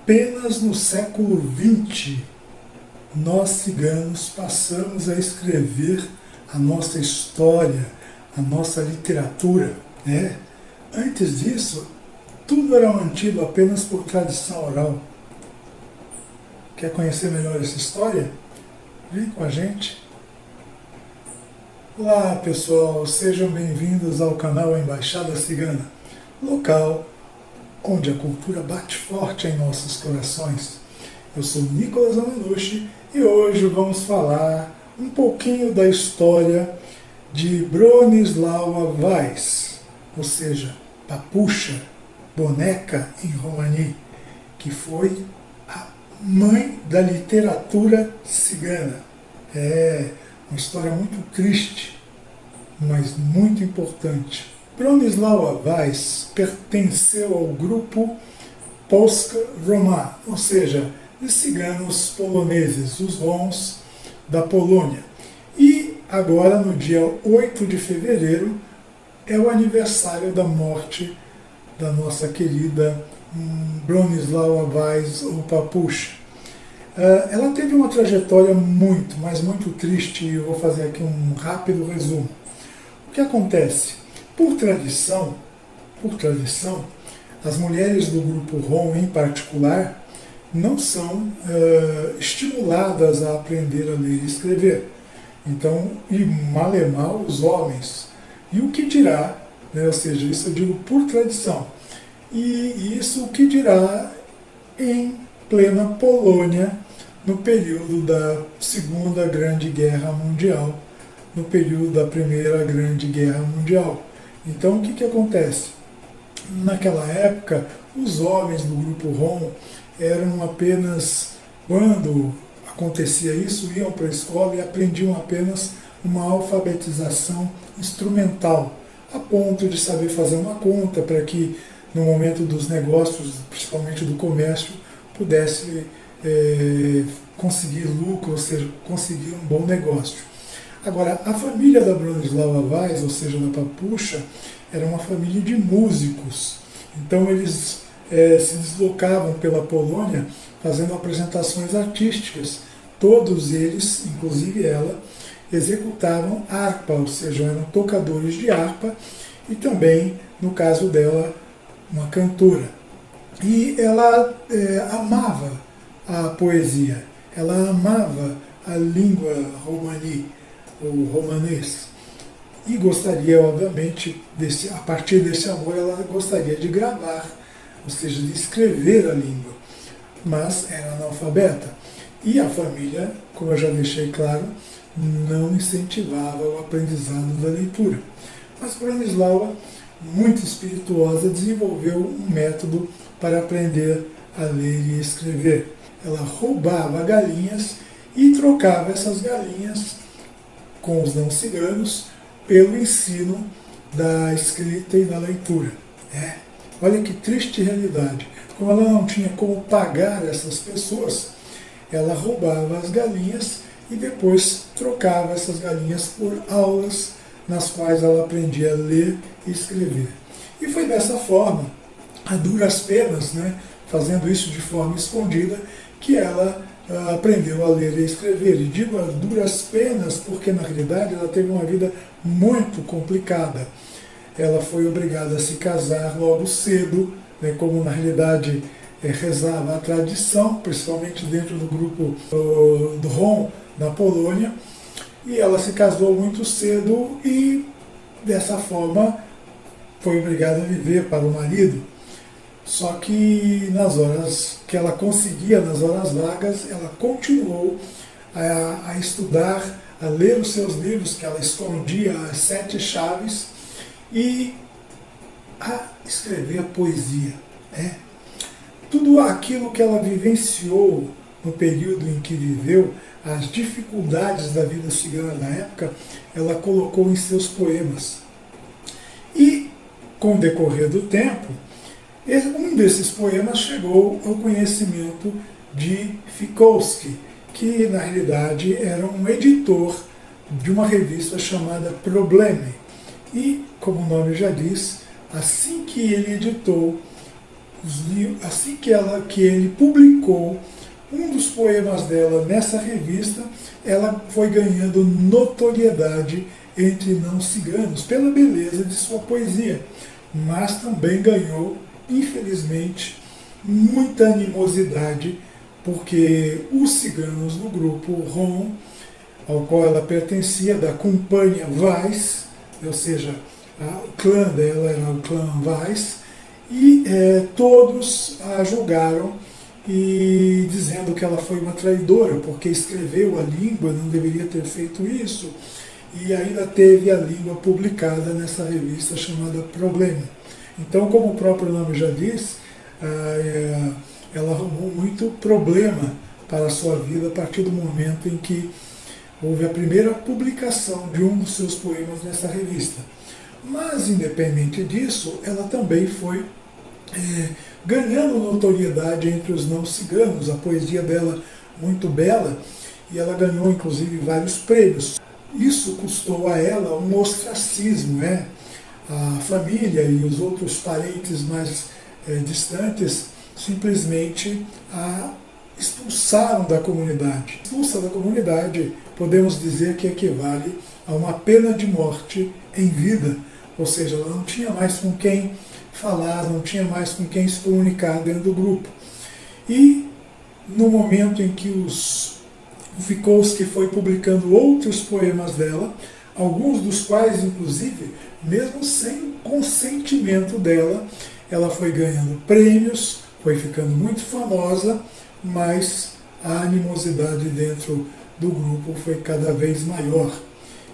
Apenas no século XX, nós ciganos passamos a escrever a nossa história, a nossa literatura, né? Antes disso, tudo era mantido apenas por tradição oral. Quer conhecer melhor essa história? Vem com a gente. Olá pessoal, sejam bem-vindos ao canal Embaixada Cigana, local onde a cultura bate forte em nossos corações. Eu sou Nicolas Amanushi e hoje vamos falar um pouquinho da história de Bronislawa Weiss, ou seja, Papucha, boneca em romani, que foi a mãe da literatura cigana. É uma história muito triste, mas muito importante. Bronislawa Weiss pertenceu ao grupo Polska Roma, ou seja, de ciganos poloneses, os Roms da Polônia. E agora, no dia 8 de fevereiro, é o aniversário da morte da nossa querida Bronislawa Weiss, ou Papucha. Ela teve uma trajetória muito, mas muito triste, e eu vou fazer aqui um rápido resumo. O que acontece? Por tradição, as mulheres do grupo Rom, em particular, não são estimuladas a aprender a ler e escrever. Então, e mal e mal os homens. E o que dirá, né, ou seja, isso eu digo por tradição, e isso o que dirá em plena Polônia, no período da Segunda Grande Guerra Mundial, no período da Primeira Grande Guerra Mundial. Então, o que acontece? Naquela época, os homens do grupo Rom eram apenas, quando acontecia isso, iam para a escola e aprendiam apenas uma alfabetização instrumental, a ponto de saber fazer uma conta para que, no momento dos negócios, principalmente do comércio, pudesse conseguir lucro, ou seja, conseguir um bom negócio. Agora, a família da Bronislawa Weiss, ou seja, da Papucha, era uma família de músicos. Então eles se deslocavam pela Polônia fazendo apresentações artísticas. Todos eles, inclusive ela, executavam harpa, ou seja, eram tocadores de harpa e também, no caso dela, uma cantora. E ela amava a poesia, ela amava a língua romani, o romanês, e gostaria, obviamente, a partir desse amor, ela gostaria de gravar, ou seja, de escrever a língua, mas era analfabeta. E a família, como eu já deixei claro, não incentivava o aprendizado da leitura. Mas Bronislawa, muito espirituosa, desenvolveu um método para aprender a ler e escrever. Ela roubava galinhas e trocava essas galinhas com os não ciganos pelo ensino da escrita e da leitura. Olha que triste realidade. Como ela não tinha como pagar essas pessoas, ela roubava as galinhas e depois trocava essas galinhas por aulas nas quais ela aprendia a ler e escrever. E foi dessa forma, a duras penas, né, fazendo isso de forma escondida, que ela aprendeu a ler e escrever. E digo a duras penas porque, na realidade, ela teve uma vida muito complicada. Ela foi obrigada a se casar logo cedo, né, como na realidade rezava a tradição, principalmente dentro do grupo do Rom, na Polônia, e ela se casou muito cedo e, dessa forma, foi obrigada a viver para o marido. Só que nas horas que ela conseguia, nas horas vagas, ela continuou a estudar, a ler os seus livros, que ela escondia as 7 chaves, e a escrever poesia. Tudo aquilo que ela vivenciou no período em que viveu, as dificuldades da vida cigana na época, ela colocou em seus poemas. E, com o decorrer do tempo, um desses poemas chegou ao conhecimento de Fikowski, que na realidade era um editor de uma revista chamada Problemy. E, como o nome já diz, assim que ele editou assim que ele publicou um dos poemas dela nessa revista, ela foi ganhando notoriedade entre não ciganos pela beleza de sua poesia, mas também ganhou, infelizmente, muita animosidade, porque os ciganos do grupo Rom, ao qual ela pertencia, da Companhia Weiss, ou seja, o clã dela era o clã Weiss, e todos a julgaram e dizendo que ela foi uma traidora, porque escreveu a língua, não deveria ter feito isso, e ainda teve a língua publicada nessa revista chamada Problema. Então, como o próprio nome já diz, ela arrumou muito problema para a sua vida a partir do momento em que houve a primeira publicação de um dos seus poemas nessa revista. Mas, independente disso, ela também foi ganhando notoriedade entre os não ciganos. A poesia dela muito bela, e ela ganhou inclusive vários prêmios. Isso custou a ela um ostracismo, né? A família e os outros parentes mais distantes simplesmente a expulsaram da comunidade. Expulsa da comunidade, podemos dizer que equivale a uma pena de morte em vida, ou seja, ela não tinha mais com quem falar, não tinha mais com quem se comunicar dentro do grupo. E no momento em que o Fikowski foi publicando outros poemas dela, alguns dos quais, inclusive, mesmo sem consentimento dela, ela foi ganhando prêmios, foi ficando muito famosa, mas a animosidade dentro do grupo foi cada vez maior.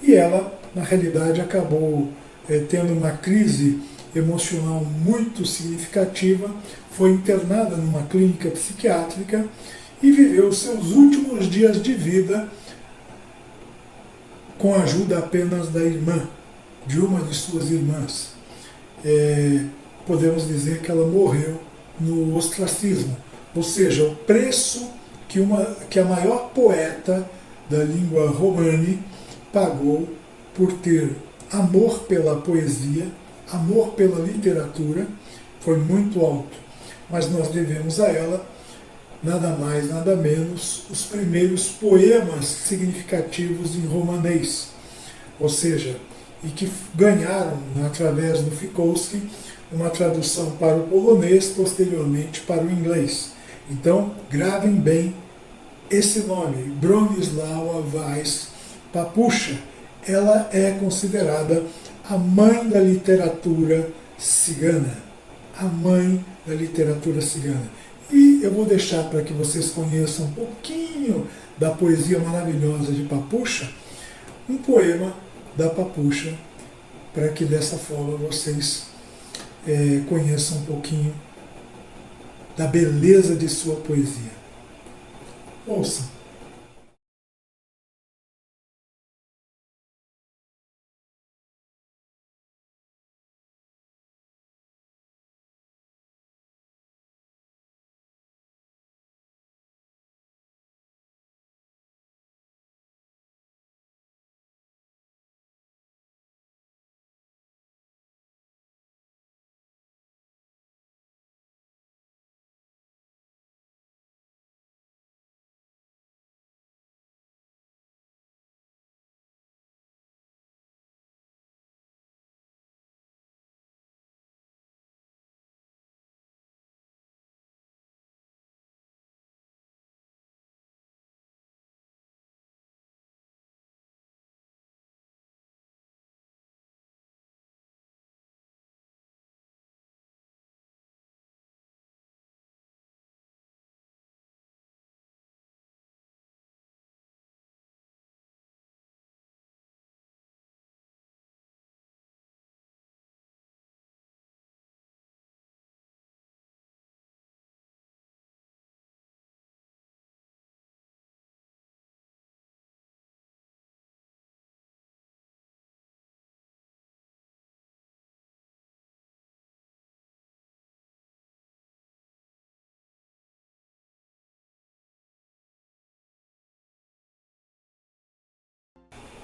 E ela, na realidade, acabou tendo uma crise emocional muito significativa, foi internada numa clínica psiquiátrica e viveu seus últimos dias de vida com a ajuda apenas da irmã, de uma de suas irmãs. Podemos dizer que ela morreu no ostracismo, ou seja, o preço que a maior poeta da língua romani pagou por ter amor pela poesia, amor pela literatura, foi muito alto. Mas nós devemos a ela nada mais, nada menos, os primeiros poemas significativos em romanês, ou seja, e que ganharam, através do Fikowski, uma tradução para o polonês, posteriormente para o inglês. Então, gravem bem esse nome, Bronisława Weiss Papusza. Ela é considerada a mãe da literatura cigana. A mãe da literatura cigana. E eu vou deixar para que vocês conheçam um pouquinho da poesia maravilhosa de Papusza, um poema da Papusza, para que dessa forma vocês conheçam um pouquinho da beleza de sua poesia. Ouçam.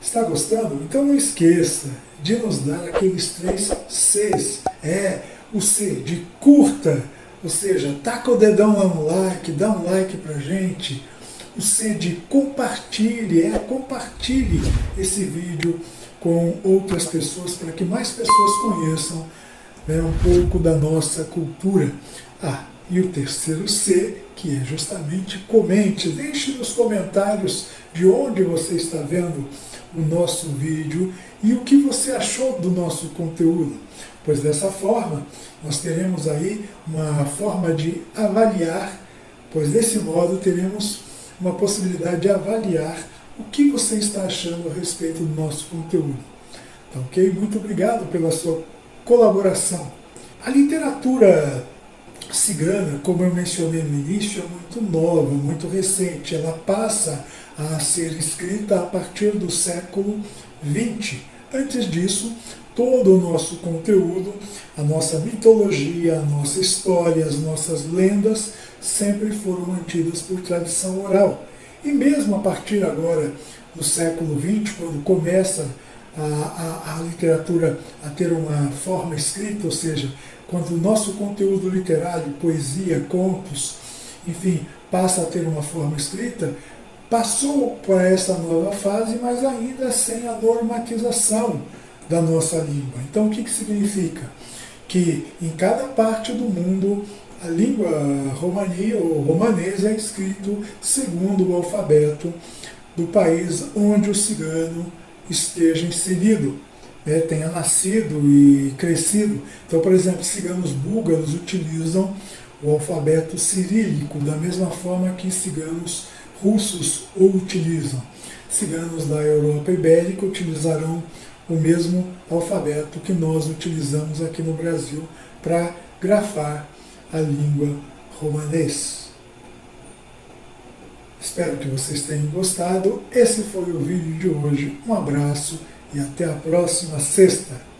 Está gostando? Então não esqueça de nos dar aqueles 3 Cs. O C de curta Ou seja, taca o dedão lá no like, dá um like pra gente. O C de compartilhe, compartilhe esse vídeo com outras pessoas para que mais pessoas conheçam, né, um pouco da nossa cultura. E o terceiro C, que é justamente comente, deixe nos comentários de onde você está vendo o nosso vídeo e o que você achou do nosso conteúdo, pois dessa forma nós teremos aí uma forma de avaliar, pois desse modo teremos uma possibilidade de avaliar o que você está achando a respeito do nosso conteúdo. Tá ok? Muito obrigado pela sua colaboração. A literatura cigana, como eu mencionei no início, é muito nova, muito recente. Ela passa a ser escrita a partir do século XX. Antes disso, todo o nosso conteúdo, a nossa mitologia, a nossa história, as nossas lendas, sempre foram mantidas por tradição oral. E mesmo a partir agora do século XX, quando começa a literatura a ter uma forma escrita, ou seja, quando o nosso conteúdo literário, poesia, contos, enfim, passa a ter uma forma escrita, passou para essa nova fase, mas ainda sem a normatização da nossa língua. Então, o que significa? Que em cada parte do mundo a língua romani ou romanês é escrito segundo o alfabeto do país onde o cigano esteja inserido, né, tenha nascido e crescido. Então, por exemplo, ciganos búlgaros utilizam o alfabeto cirílico, da mesma forma que ciganos russos o utilizam. Ciganos da Europa Ibérica utilizarão o mesmo alfabeto que nós utilizamos aqui no Brasil para grafar a língua romanês. Espero que vocês tenham gostado. Esse foi o vídeo de hoje. Um abraço e até a próxima sexta.